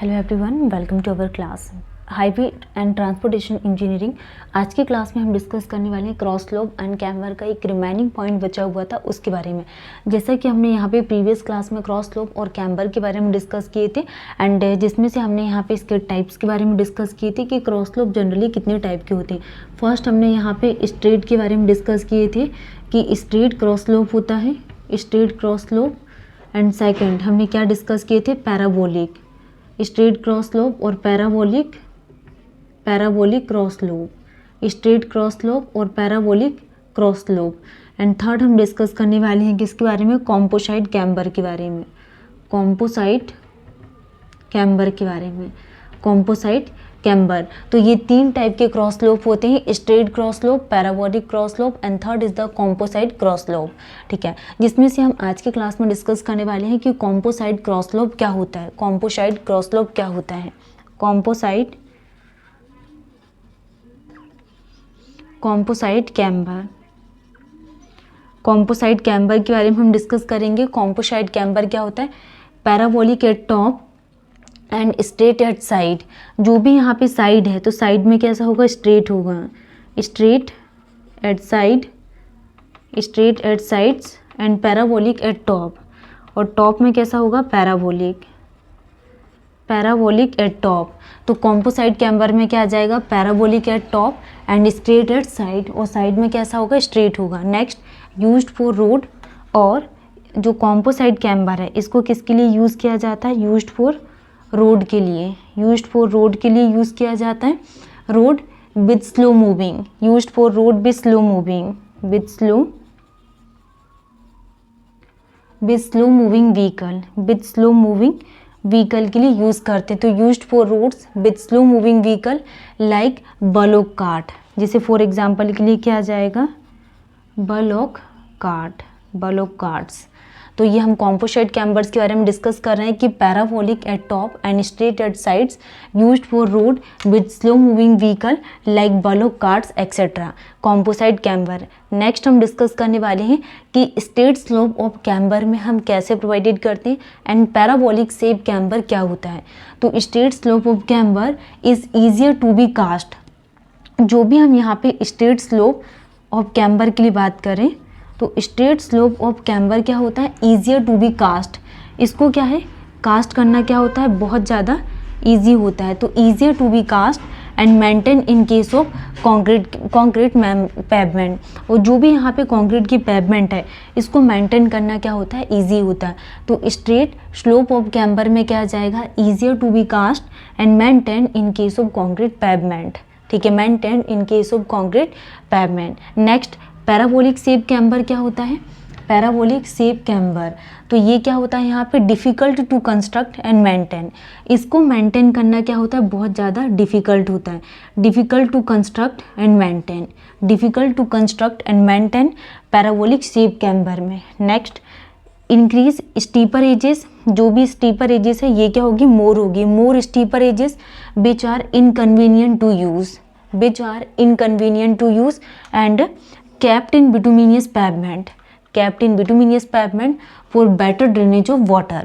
Hello everyone, welcome to our class highway and transportation engineering. आज की class में हम डिस्कस करने वाले हैं क्रॉस स्लोप एंड कैम्बर का एक रिमेनिंग पॉइंट बचा हुआ था उसके बारे में। जैसा कि हमने यहाँ पे प्रीवियस क्लास में क्रॉस स्लोप और कैम्बर के बारे में डिस्कस किए थे एंड जिसमें से हमने यहाँ पे इसके टाइप्स के बारे में डिस्कस किए थे कि क्रॉस स्लोप जनरली कितने टाइप के होते हैं। फर्स्ट हमने यहाँ पे स्ट्रेट के बारे में डिस्कस किए थे कि स्ट्रेट क्रॉस स्लोप होता है, straight cross slope. And second हमने क्या डिस्कस किए थे, पैराबोलिक, स्ट्रेट क्रॉस स्लोप और parabolic cross slope, straight cross slope और parabolic cross slope. And third हम डिस्कस करने वाले हैं किसके बारे में, कॉम्पोसाइट कैम्बर के बारे में, कॉम्पोसाइट कैम्बर। तो ये तीन टाइप के क्रॉस स्लोप होते हैं, straight cross slope, parabolic cross slope and third is the composite cross slope. ठीक है, जिसमें से हम आज के क्लास में डिस्कस करने वाले हैं कि कॉम्पोसाइट क्रॉस स्लोप क्या होता है, कॉम्पोसाइट क्रॉस स्लोप क्या होता है, कॉम्पोसाइट कैम्बर के बारे में हम डिस्कस करेंगे। कॉम्पोसाइट कैम्बर क्या होता है, parabolic at top and straight at side. जो भी यहाँ पे साइड है तो साइड में कैसा होगा, स्ट्रेट होगा, straight at sides and parabolic at top, और टॉप में कैसा होगा, पैराबोलिक एट टॉप। तो कॉम्पोसाइट कैम्बर में क्या आ जाएगा, parabolic at top and straight at side, और साइड में कैसा होगा, स्ट्रेट होगा। नेक्स्ट यूज्ड फॉर रोड, और जो कॉम्पोसाइट कैम्बर है इसको किसके लिए यूज़ किया जाता है, यूज्ड फॉर रोड के लिए यूज़ किया जाता है। Road with slow moving, used for road with slow moving vehicle के लिए यूज़ करते हैं। तो used for roads with slow moving vehicle like bullock cart, जैसे फॉर एग्जांपल के लिए क्या आ जाएगा, बलोक कार्ट्स। तो ये हम कॉम्पोसाइट कैम्बर्स के बारे में डिस्कस कर रहे हैं कि parabolic at top and straight at sides, used for road with slow moving vehicle like bullock carts etcetera, composite camber. Next हम डिस्कस करने वाले हैं कि स्ट्रेट स्लोप ऑफ कैम्बर में हम कैसे प्रोवाइडेड करते हैं एंड पैराबोलिक शेप कैम्बर क्या होता है। तो straight slope of camber is easier to be cast. जो भी हम यहाँ पे स्ट्रेट स्लोप ऑफ कैम्बर के लिए बात करें तो स्ट्रेट स्लोप ऑफ कैम्बर क्या होता है, ईजियर टू बी कास्ट। इसको क्या है, कास्ट करना क्या होता है, बहुत ज़्यादा ईजी होता है। तो easier to be cast and maintain in case of concrete pavement. और जो भी यहाँ पे कॉन्क्रीट की पेवमेंट है इसको मेंटेन करना क्या होता है, ईजी होता है। तो स्ट्रेट स्लोप ऑफ कैम्बर में क्या आ जाएगा, easier to be cast and maintain in case of concrete pavement. ठीक है, maintain in case of concrete pavement. Next parabolic shape camber क्या होता है, पैराबोलिक शेप कैम्बर। तो ये क्या होता है, यहाँ पे difficult to construct and maintain. इसको मेंटेन करना क्या होता है, बहुत ज़्यादा डिफ़िकल्ट होता है। Difficult to construct and maintain parabolic shape camber में। Next increase steeper edges. जो भी स्टीपर एजेस है ये क्या होगी, more steeper edges which are inconvenient to use and kept in bituminous pavement for better drainage of water।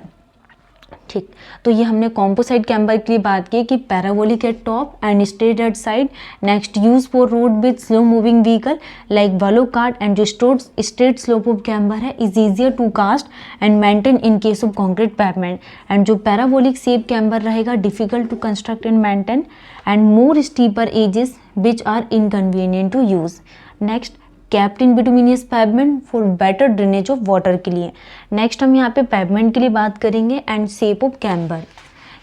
ठीक, तो ये हमने कॉम्पोसाइट कैम्बर के लिए बात की कि parabolic at top and straight at side. Next use for road with slow moving vehicle like bullock cart. And जो स्ट्रेट स्लोप ऑफ कैम्बर है is easier to cast and maintain in case of concrete pavement. And जो parabolic shape camber रहेगा difficult to construct and maintain and more steeper edges which are inconvenient to use. Next kept in bituminous pavement for better drainage of water के लिए। Next हम यहाँ पे pavement के लिए बात करेंगे एंड शेप ऑफ कैम्बर,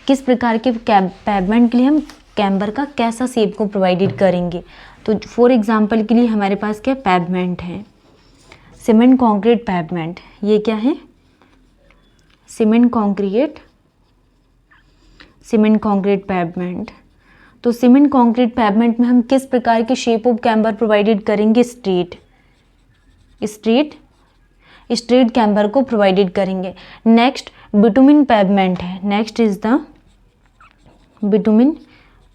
किस प्रकार के पेवमेंट के लिए हम कैम्बर का कैसा शेप को प्रोवाइडेड करेंगे। तो फॉर एग्जांपल के लिए हमारे पास क्या पेवमेंट है, सीमेंट कंक्रीट पेवमेंट। ये क्या है, सीमेंट कंक्रीट पेवमेंट। तो सीमेंट कंक्रीट पेवमेंट में हम किस प्रकार के शेप ऑफ कैम्बर प्रोवाइडेड करेंगे, स्ट्रेट कैम्बर को प्रोवाइडेड करेंगे। नेक्स्ट बिटुमिन पेवमेंट है, next is the bitumen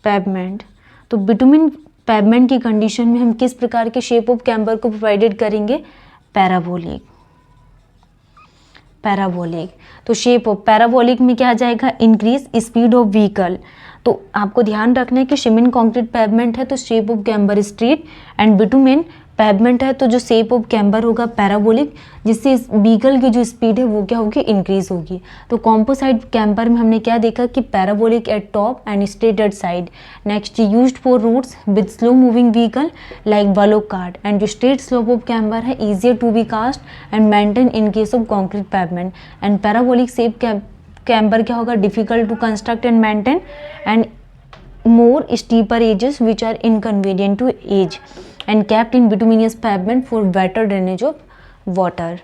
pavement. तो बिटुमिन पेवमेंट की कंडीशन में हम किस प्रकार के शेप ऑफ कैम्बर को प्रोवाइडेड करेंगे, पैराबोलिक। पैराबोलिक। तो शेप ऑफ पैराबोलिक में क्या आ जाएगा, इंक्रीज स्पीड ऑफ व्हीकल। तो आपको ध्यान रखना है कि सीमेंट कंक्रीट पेवमेंट है तो shape of camber straight, and bitumen pavement है तो जो शेप ऑफ कैम्बर होगा पैराबोलिक, जिससे इस व्हीकल की जो स्पीड है वो क्या होगी, इंक्रीज होगी। तो कॉम्पोसाइट कैम्बर में हमने क्या देखा कि parabolic at top and straight at side. Next used for routes with slow moving vehicle like bullock cart, and जो स्ट्रेट स्लोप ऑफ कैम्बर है easier to be cast and maintain in case of concrete pavement. And parabolic shape camber क्या होगा, difficult to construct and maintain, and more steeper edges which are inconvenient to edge and kept in bituminous pavement for better drainage of water.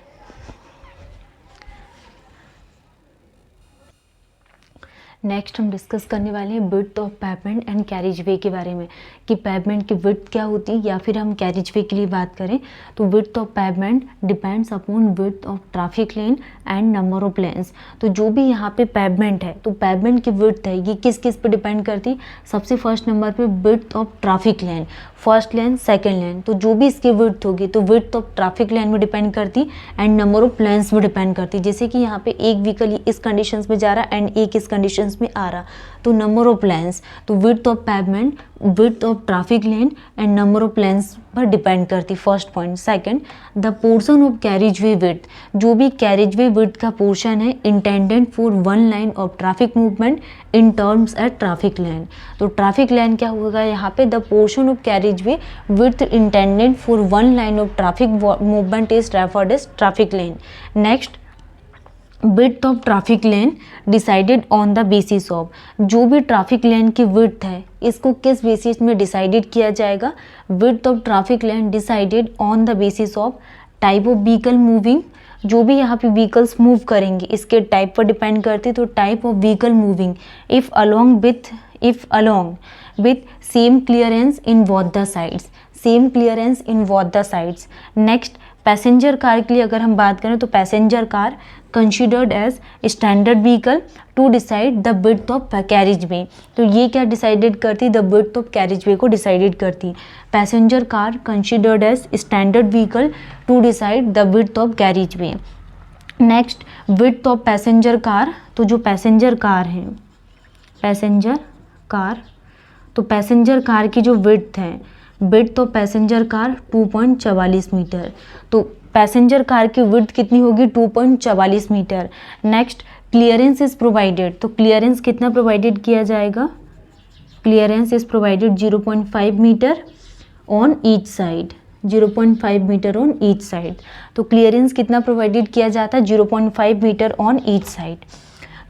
Next हम discuss करने वाले हैं width of pavement and carriage वे के बारे में, कि pavement की width क्या होती है, या फिर हम कैरिज वे के लिए बात करें तो width of pavement depends upon width of traffic lane and number of lanes. तो जो भी यहाँ पे पेवमेंट है तो पेवमेंट की विड्थ है ये किस किस पे डिपेंड करती है, सबसे फर्स्ट नंबर पे width of traffic lane, first lane second lane. तो जो भी इसकी विड्थ होगी तो विड्थ ऑफ ट्रैफिक लेन में डिपेंड करती एंड नंबर ऑफ लेन्स में डिपेंड करती। जैसे कि यहाँ पे एक व्हीकल इस कंडीशंस में जा रहा एंड एक इस कंडीशंस में आ रहा, तो नंबर ऑफ लेन्स, तो width of pavement width of traffic lane and number of lanes पर डिपेंड करती, first point. Second, the portion of carriage way width, जो भी कैरिज वे विड्थ का पोर्शन है intended for one line of traffic movement in terms at traffic lane. तो traffic lane क्या होगा यहाँ पे, the portion of carriage way width intended for one line of traffic movement is referred as traffic lane. Next, width of traffic lane decided on the basis of, जो भी traffic लेन की width है इसको किस बेसिस में decided किया जाएगा, width of traffic lane decided on the basis of type of vehicle moving, जो भी यहाँ पे व्हीकल्स मूव करेंगे इसके टाइप पर डिपेंड करती, तो type of vehicle moving, if along with same clearance in both the sides, same clearance in both the sides. Next, passenger car के लिए अगर हम बात करें तो passenger car considered as standard vehicle to decide the width of carriage way. तो ये क्या डिसाइडेड करती, the width of carriage way को डिसाइडेड करती। Passenger car considered as standard vehicle to decide the width of carriage way. Next, width of passenger car, तो जो passenger car है, passenger car, तो पैसेंजर कार की जो width है, width of passenger car 2.44 metre, तो passenger car की width कितनी होगी, 2.44 metre. Next, clearance is provided, तो क्लियरेंस कितना प्रोवाइडेड किया जाएगा, clearance is provided 0.5 metre on each side, 0.5 metre on each side. तो क्लियरेंस कितना प्रोवाइडेड किया जाता है, 0.5 मीटर ऑन ईच साइड।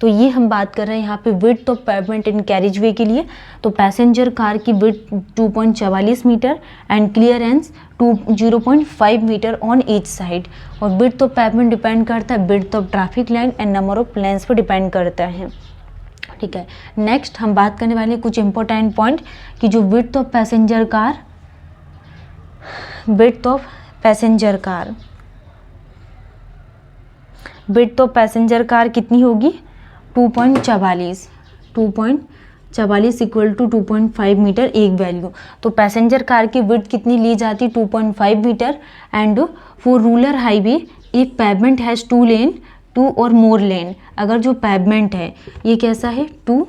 तो ये हम बात कर रहे हैं यहाँ पे width of pavement in carriage वे के लिए, तो पैसेंजर कार की width 2.44 metre and clearance 0.5 metre on each side. और विड्थ ऑफ पेवमेंट डिपेंड करता है width of traffic line and number of lanes पर डिपेंड करता है। ठीक है, नेक्स्ट हम बात करने वाले हैं कुछ इंपॉर्टेंट पॉइंट कि जो width of passenger car, width of passenger car, width of passenger car कितनी होगी, 2.44 इक्वल टू 2.5 मीटर एक वैल्यू। तो पैसेंजर कार की विड्थ कितनी ली जाती, 2.5 metre. And for rural highway if pavement has 2 lane 2 और मोर लेन, अगर जो पेवमेंट है ये कैसा है 2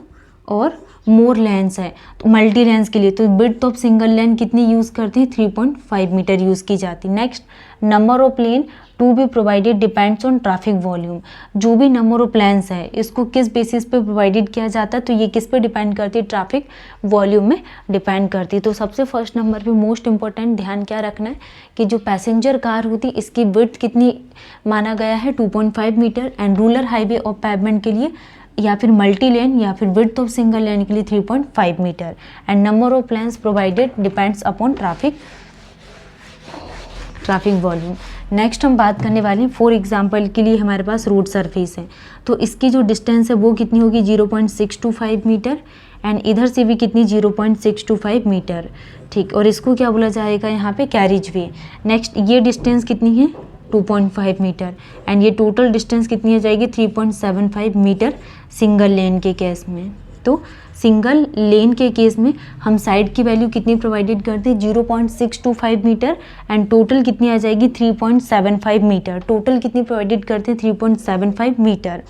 और मोर लेन्स है, तो मल्टी लेन्स के लिए तो विड्थ ऑफ सिंगल लेन कितनी यूज़ करते हैं, 3.5 मीटर यूज़ की जाती। Next, number of lane to be provided depends on traffic volume, जो भी नंबर ऑफ लेन्स है इसको किस बेसिस पे प्रोवाइडेड किया जाता है, तो ये किस पे डिपेंड करती है, ट्रैफिक वॉल्यूम में डिपेंड करती है। तो सबसे फर्स्ट नंबर पे मोस्ट इंपॉर्टेंट ध्यान क्या रखना है कि जो पैसेंजर कार होती है इसकी विड्थ कितनी माना गया है, 2.5 मीटर, एंड रूरल हाईवे और पेवमेंट के लिए या फिर मल्टी लेन या फिर विड्थ ऑफ सिंगल लेन के लिए 3.5 metre, and number of lanes provided depends upon traffic volume. Next हम बात करने वाले हैं, फॉर एग्जांपल के लिए हमारे पास रोड सरफेस है, तो इसकी जो डिस्टेंस है वो कितनी होगी, 0.625 मीटर, एंड इधर से भी कितनी, 0.625 मीटर। ठीक, और इसको क्या बोला जाएगा यहाँ पे, कैरिज वे। नेक्स्ट, ये डिस्टेंस कितनी है, 2.5 मीटर, एंड ये टोटल डिस्टेंस कितनी हो जाएगी, 3.75 मीटर सिंगल लेन के केस में। तो सिंगल लेन के केस में हम साइड की वैल्यू कितनी प्रोवाइडेड करते हैं 0.625 मीटर एंड टोटल कितनी आ जाएगी 3.75 मीटर। टोटल कितनी प्रोवाइडेड करते हैं 3.75 मीटर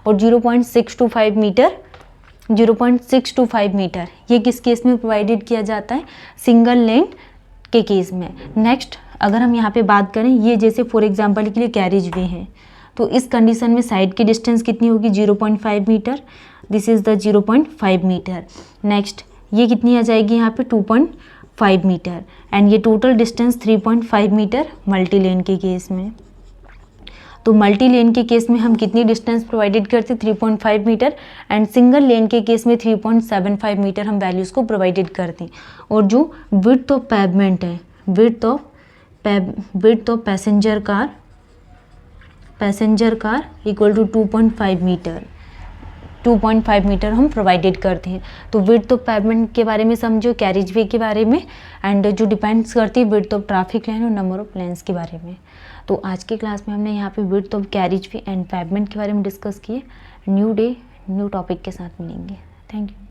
और 0.625 मीटर ये किस केस में प्रोवाइडेड किया जाता है सिंगल लेन के केस में। नेक्स्ट अगर हम यहाँ पे बात करें ये जैसे फॉर एग्जांपल के लिए कैरिज वे है तो इस कंडीशन में साइड की डिस्टेंस कितनी होगी 0.5 metre, this is the 0.5 metre. Next ये कितनी आ जाएगी यहाँ पे 2.5 मीटर एंड ये total distance 3.5 metre multi lane के केस में। तो मल्टी लेन के केस में हम कितनी डिस्टेंस प्रोवाइडेड करते हैं 3.5 मीटर एंड सिंगल लेन के केस में 3.75 मीटर हम वैल्यूज़ को प्रोवाइडेड करते हैं। और जो विड्थ ऑफ पेवमेंट है width of passenger car equal to 2.5 metre हम प्रोवाइडेड करते हैं। तो विड्थ ऑफ पेवमेंट के बारे में समझो, कैरिज वे के बारे में एंड जो डिपेंड्स करती है विड्थ ऑफ ट्रैफिक लाइन और नंबर ऑफ लेन्स के बारे में। तो आज की क्लास में हमने यहाँ पे width of carriage way and pavement के बारे में डिस्कस किए। न्यू डे न्यू टॉपिक के साथ मिलेंगे। Thank you.